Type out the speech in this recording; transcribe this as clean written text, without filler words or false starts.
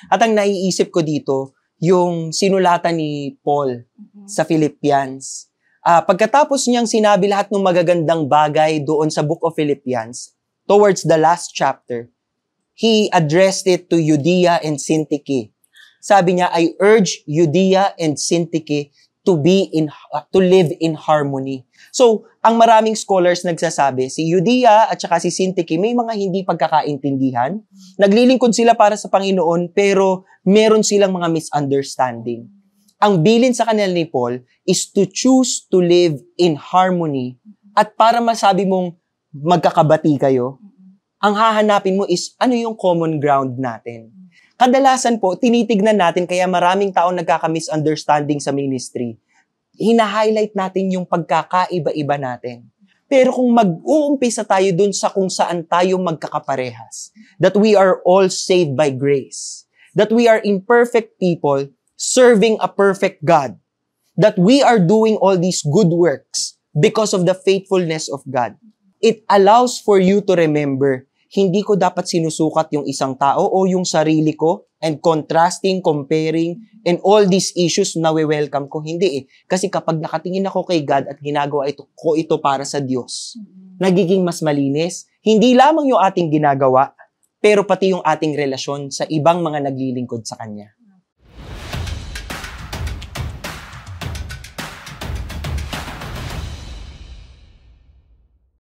At ang naiisip ko dito, yung sinulatan ni Paul sa Philippians. Pagkatapos niyang sinabi lahat ng magagandang bagay doon sa Book of Philippians, towards the last chapter, he addressed it to Judea and Syntyche. Sabi niya, I urge Judea and Syntyche to live in harmony. So, ang maraming scholars nagsasabi, si Judea at saka si Syntyche may mga hindi pagkakaintindihan. Naglilingkod sila para sa Panginoon, pero meron silang mga misunderstanding. Ang bilin sa kanila ni Paul is to choose to live in harmony. At para masabi mong magkakabati kayo, ang hahanapin mo is ano yung common ground natin. Kadalasan po, tinitignan natin kaya maraming tao nagkaka-misunderstanding sa ministry. Hina-highlight natin yung pagkakaiba-iba natin. Pero kung mag-uumpisa tayo dun sa kung saan tayo magkakaparehas, that we are all saved by grace, that we are imperfect people serving a perfect God, that we are doing all these good works because of the faithfulness of God. It allows for you to remember, hindi ko dapat sinusukat yung isang tao o yung sarili ko and contrasting, comparing, and all these issues na we-welcome ko. Hindi Kasi kapag nakatingin ako kay God at ginagawa ko ito para sa Diyos, nagiging mas malinis. Hindi lamang yung ating ginagawa, pero pati yung ating relasyon sa ibang mga naglilingkod sa Kanya.